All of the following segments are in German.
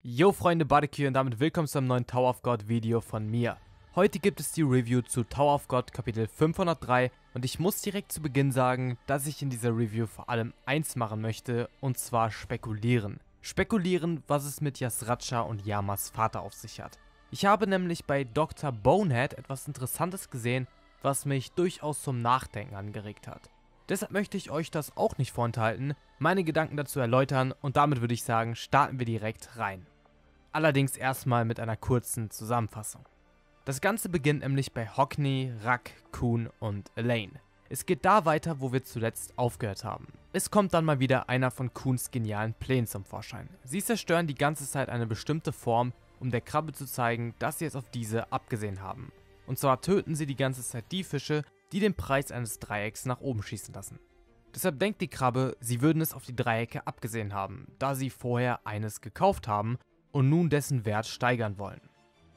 Yo Freunde, Barbecue und damit willkommen zu einem neuen Tower of God Video von mir. Heute gibt es die Review zu Tower of God Kapitel 503 und ich muss direkt zu Beginn sagen, dass ich in dieser Review vor allem eins machen möchte, und zwar spekulieren. Spekulieren, was es mit Yasracha und Yamas Vater auf sich hat. Ich habe nämlich bei Dr. Bonehead etwas Interessantes gesehen, was mich durchaus zum Nachdenken angeregt hat. Deshalb möchte ich euch das auch nicht vorenthalten, meine Gedanken dazu erläutern und damit würde ich sagen, starten wir direkt rein. Allerdings erstmal mit einer kurzen Zusammenfassung. Das Ganze beginnt nämlich bei Hockney, Rack, Khun und Elaine. Es geht da weiter, wo wir zuletzt aufgehört haben. Es kommt dann mal wieder einer von Khuns genialen Plänen zum Vorschein. Sie zerstören die ganze Zeit eine bestimmte Form, um der Krabbe zu zeigen, dass sie es auf diese abgesehen haben. Und zwar töten sie die ganze Zeit die Fische, die den Preis eines Dreiecks nach oben schießen lassen. Deshalb denkt die Krabbe, sie würden es auf die Dreiecke abgesehen haben, da sie vorher eines gekauft haben und nun dessen Wert steigern wollen.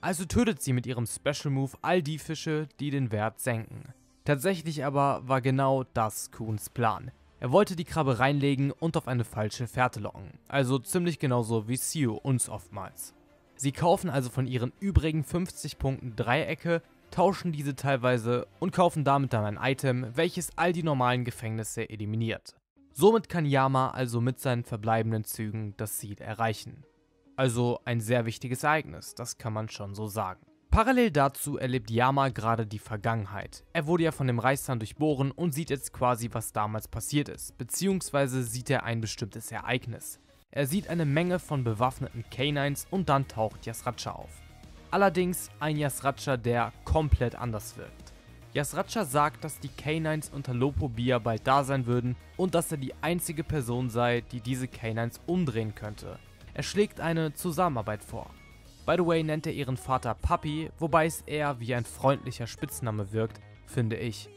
Also tötet sie mit ihrem Special Move all die Fische, die den Wert senken. Tatsächlich aber war genau das Khuns Plan. Er wollte die Krabbe reinlegen und auf eine falsche Fährte locken, also ziemlich genauso wie Sue uns oftmals. Sie kaufen also von ihren übrigen 50 Punkten Dreiecke, tauschen diese teilweise und kaufen damit dann ein Item, welches all die normalen Gefängnisse eliminiert. Somit kann Yama also mit seinen verbleibenden Zügen das Ziel erreichen. Also ein sehr wichtiges Ereignis, das kann man schon so sagen. Parallel dazu erlebt Yama gerade die Vergangenheit. Er wurde ja von dem Reißzahn durchbohren und sieht jetzt quasi, was damals passiert ist, beziehungsweise sieht er ein bestimmtes Ereignis. Er sieht eine Menge von bewaffneten Canines und dann taucht Yasracha auf. Allerdings ein Yasracha, der komplett anders wirkt. Yasracha sagt, dass die Canines unter Lopobia bald da sein würden und dass er die einzige Person sei, die diese Canines umdrehen könnte. Er schlägt eine Zusammenarbeit vor. By the way nennt er ihren Vater Papi, wobei es eher wie ein freundlicher Spitzname wirkt, finde ich.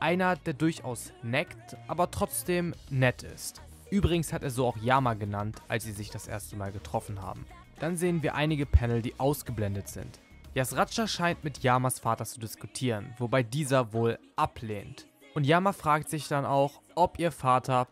Einer, der durchaus neckt, aber trotzdem nett ist. Übrigens hat er so auch Yama genannt, als sie sich das erste Mal getroffen haben. Dann sehen wir einige Panel, die ausgeblendet sind. Yasracha scheint mit Yamas Vater zu diskutieren, wobei dieser wohl ablehnt. Und Yama fragt sich dann auch, ob ihr Vater...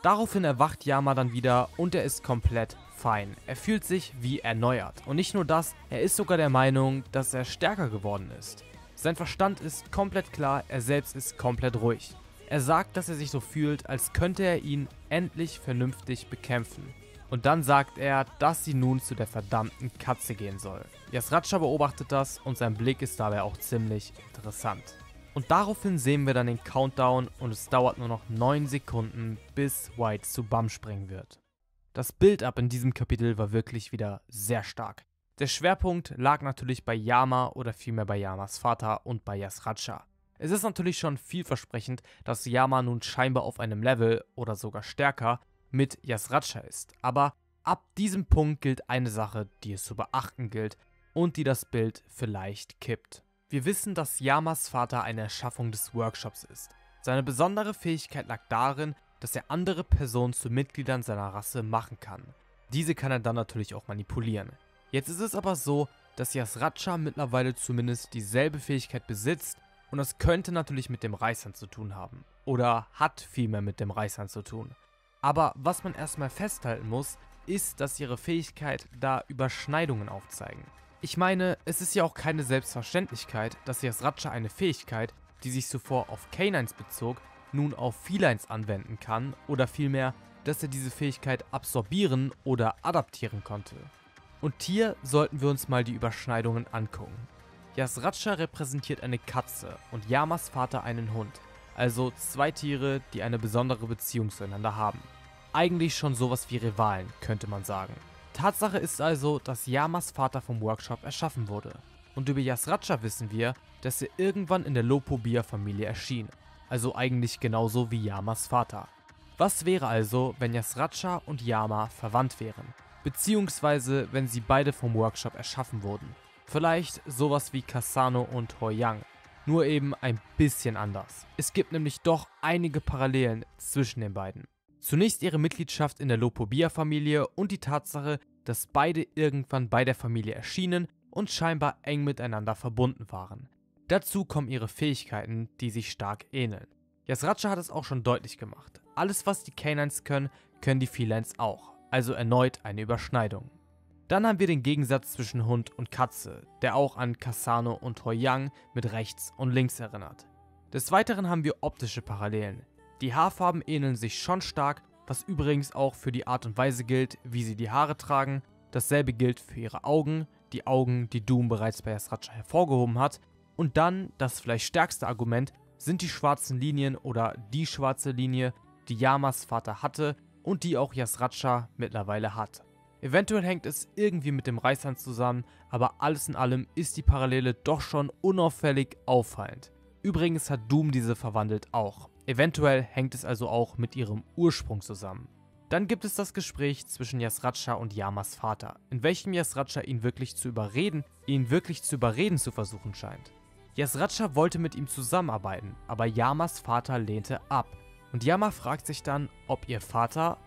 Daraufhin erwacht Yama dann wieder und er ist komplett fein. Er fühlt sich wie erneuert. Und nicht nur das, er ist sogar der Meinung, dass er stärker geworden ist. Sein Verstand ist komplett klar, er selbst ist komplett ruhig. Er sagt, dass er sich so fühlt, als könnte er ihn endlich vernünftig bekämpfen. Und dann sagt er, dass sie nun zu der verdammten Katze gehen soll. Yasracha beobachtet das und sein Blick ist dabei auch ziemlich interessant. Und daraufhin sehen wir dann den Countdown und es dauert nur noch 9 Sekunden, bis White zu Bam springen wird. Das Build-up in diesem Kapitel war wirklich wieder sehr stark. Der Schwerpunkt lag natürlich bei Yama oder vielmehr bei Yamas Vater und bei Yasracha. Es ist natürlich schon vielversprechend, dass Yama nun scheinbar auf einem Level oder sogar stärker mit Yasracha ist, aber ab diesem Punkt gilt eine Sache, die es zu beachten gilt und die das Bild vielleicht kippt. Wir wissen, dass Yamas Vater eine Erschaffung des Workshops ist. Seine besondere Fähigkeit lag darin, dass er andere Personen zu Mitgliedern seiner Rasse machen kann. Diese kann er dann natürlich auch manipulieren. Jetzt ist es aber so, dass Yasracha mittlerweile zumindest dieselbe Fähigkeit besitzt und das könnte natürlich mit dem Reißhand zu tun haben. Oder hat vielmehr mit dem Reißhand zu tun. Aber was man erstmal festhalten muss, ist, dass ihre Fähigkeit da Überschneidungen aufzeigen. Ich meine, es ist ja auch keine Selbstverständlichkeit, dass Yasracha eine Fähigkeit, die sich zuvor auf Canines bezog, nun auf Felines anwenden kann oder vielmehr, dass er diese Fähigkeit absorbieren oder adaptieren konnte. Und hier sollten wir uns mal die Überschneidungen angucken. Yasracha repräsentiert eine Katze und Yamas Vater einen Hund. Also zwei Tiere, die eine besondere Beziehung zueinander haben. Eigentlich schon sowas wie Rivalen, könnte man sagen. Tatsache ist also, dass Yamas Vater vom Workshop erschaffen wurde. Und über Yasracha wissen wir, dass er irgendwann in der Lopobia-Familie erschien. Also eigentlich genauso wie Yamas Vater. Was wäre also, wenn Yasracha und Yama verwandt wären? Beziehungsweise, wenn sie beide vom Workshop erschaffen wurden. Vielleicht sowas wie Kasano und Hou-Yang. Nur eben ein bisschen anders. Es gibt nämlich doch einige Parallelen zwischen den beiden. Zunächst ihre Mitgliedschaft in der Lopobia-Familie und die Tatsache, dass beide irgendwann bei der Familie erschienen und scheinbar eng miteinander verbunden waren. Dazu kommen ihre Fähigkeiten, die sich stark ähneln. Yasracha hat es auch schon deutlich gemacht. Alles, was die Canines können, können die Felines auch. also erneut eine Überschneidung. Dann haben wir den Gegensatz zwischen Hund und Katze, der auch an Kasano und Hou-Yang mit rechts und links erinnert. Des Weiteren haben wir optische Parallelen. Die Haarfarben ähneln sich schon stark, was übrigens auch für die Art und Weise gilt, wie sie die Haare tragen. Dasselbe gilt für ihre Augen, die Doom bereits bei Yasracha hervorgehoben hat. Und dann, das vielleicht stärkste Argument, sind die schwarzen Linien oder die schwarze Linie, die Yamas Vater hatte und die auch Yasracha mittlerweile hat. Eventuell hängt es irgendwie mit dem Reißhand zusammen, aber alles in allem ist die Parallele doch schon unauffällig auffallend. Übrigens hat Doom diese verwandelt auch. Eventuell hängt es also auch mit ihrem Ursprung zusammen. Dann gibt es das Gespräch zwischen Yasracha und Yamas Vater, in welchem Yasracha ihn wirklich zu überreden zu versuchen scheint. Yasracha wollte mit ihm zusammenarbeiten, aber Yamas Vater lehnte ab. Und Yama fragt sich dann, ob ihr Vater...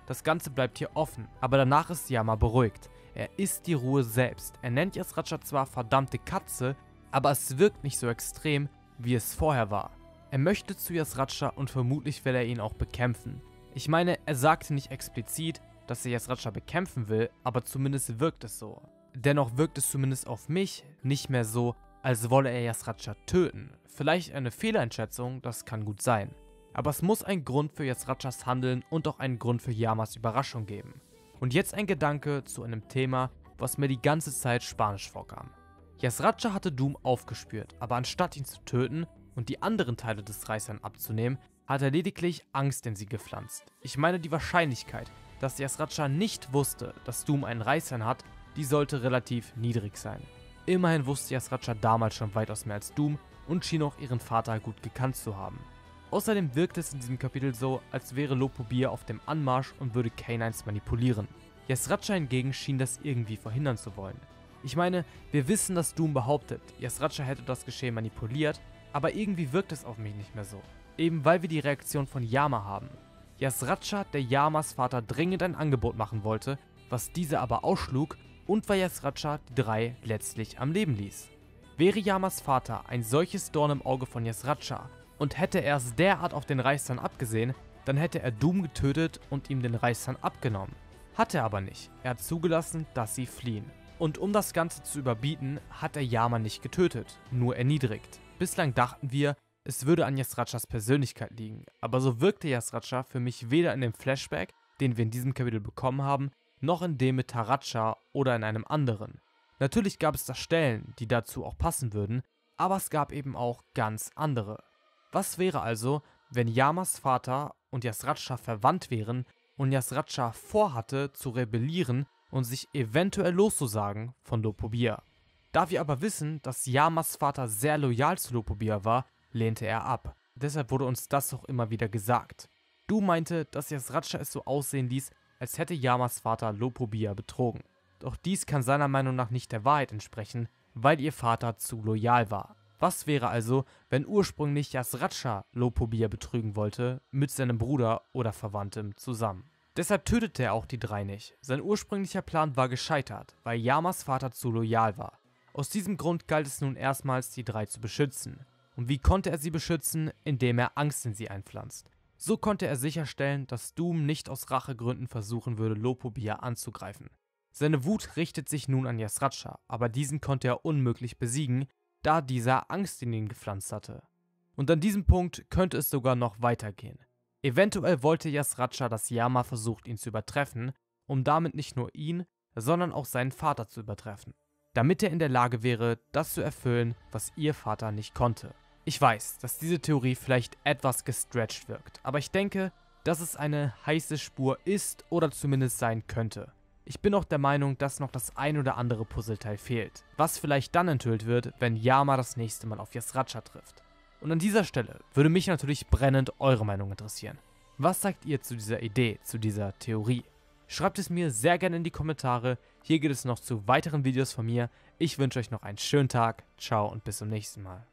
Das Ganze bleibt hier offen, aber danach ist Yama beruhigt. Er ist die Ruhe selbst. Er nennt Yasracha zwar verdammte Katze, aber es wirkt nicht so extrem, wie es vorher war. Er möchte zu Yasracha und vermutlich will er ihn auch bekämpfen. Ich meine, er sagte nicht explizit, dass er Yasracha bekämpfen will, aber zumindest wirkt es so. Dennoch wirkt es zumindest auf mich nicht mehr so, als wolle er Yasracha töten. Vielleicht eine Fehleinschätzung, das kann gut sein. Aber es muss einen Grund für Yasrachas Handeln und auch einen Grund für Yamas Überraschung geben. Und jetzt ein Gedanke zu einem Thema, was mir die ganze Zeit spanisch vorkam. Yasracha hatte Doom aufgespürt, aber anstatt ihn zu töten und die anderen Teile des Reißern abzunehmen, hat er lediglich Angst in sie gepflanzt. Ich meine, die Wahrscheinlichkeit, dass Yasracha nicht wusste, dass Doom einen Reißern hat, die sollte relativ niedrig sein. Immerhin wusste Yasracha damals schon weitaus mehr als Doom und schien auch ihren Vater gut gekannt zu haben. Außerdem wirkt es in diesem Kapitel so, als wäre Lopobia auf dem Anmarsch und würde K9s manipulieren. Yasracha hingegen schien das irgendwie verhindern zu wollen. Ich meine, wir wissen, dass Doom behauptet, Yasracha hätte das Geschehen manipuliert, aber irgendwie wirkt es auf mich nicht mehr so. Eben weil wir die Reaktion von Yama haben. Yasracha, der Yamas Vater dringend ein Angebot machen wollte, was dieser aber ausschlug und weil Yasracha die drei letztlich am Leben ließ. Wäre Yamas Vater ein solches Dorn im Auge von Yasracha und hätte er es derart auf den Reißern abgesehen, dann hätte er Doom getötet und ihm den Reißern abgenommen. Hat er aber nicht. Er hat zugelassen, dass sie fliehen. Und um das Ganze zu überbieten, hat er Yama nicht getötet, nur erniedrigt. Bislang dachten wir, es würde an Yasrachas Persönlichkeit liegen, aber so wirkte Yasracha für mich weder in dem Flashback, den wir in diesem Kapitel bekommen haben, noch in dem mit Taracha oder in einem anderen. Natürlich gab es da Stellen, die dazu auch passen würden, aber es gab eben auch ganz andere. Was wäre also, wenn Yamas Vater und Yasracha verwandt wären und Yasracha vorhatte zu rebellieren und sich eventuell loszusagen von Lopobia? Da wir aber wissen, dass Yamas Vater sehr loyal zu Lopobia war, lehnte er ab. Deshalb wurde uns das auch immer wieder gesagt. Du meinte, dass Yasracha es so aussehen ließ, als hätte Yamas Vater Lopobia betrogen. Doch dies kann seiner Meinung nach nicht der Wahrheit entsprechen, weil ihr Vater zu loyal war. Was wäre also, wenn ursprünglich Yasracha Lopobia betrügen wollte, mit seinem Bruder oder Verwandtem zusammen? Deshalb tötete er auch die drei nicht. Sein ursprünglicher Plan war gescheitert, weil Yamas Vater zu loyal war. Aus diesem Grund galt es nun erstmals, die drei zu beschützen. Und wie konnte er sie beschützen? Indem er Angst in sie einpflanzt. So konnte er sicherstellen, dass Doom nicht aus Rachegründen versuchen würde, Lopobia anzugreifen. Seine Wut richtet sich nun an Yasracha, aber diesen konnte er unmöglich besiegen, da dieser Angst in ihn gepflanzt hatte. Und an diesem Punkt könnte es sogar noch weitergehen. Eventuell wollte Yasracha, dass Yama versucht, ihn zu übertreffen, um damit nicht nur ihn, sondern auch seinen Vater zu übertreffen. Damit er in der Lage wäre, das zu erfüllen, was ihr Vater nicht konnte. Ich weiß, dass diese Theorie vielleicht etwas gestretched wirkt, aber ich denke, dass es eine heiße Spur ist oder zumindest sein könnte. Ich bin auch der Meinung, dass noch das ein oder andere Puzzleteil fehlt, was vielleicht dann enthüllt wird, wenn Yama das nächste Mal auf Yasracha trifft. Und an dieser Stelle würde mich natürlich brennend eure Meinung interessieren. Was sagt ihr zu dieser Idee, zu dieser Theorie? Schreibt es mir sehr gerne in die Kommentare. Hier geht es noch zu weiteren Videos von mir. Ich wünsche euch noch einen schönen Tag. Ciao und bis zum nächsten Mal.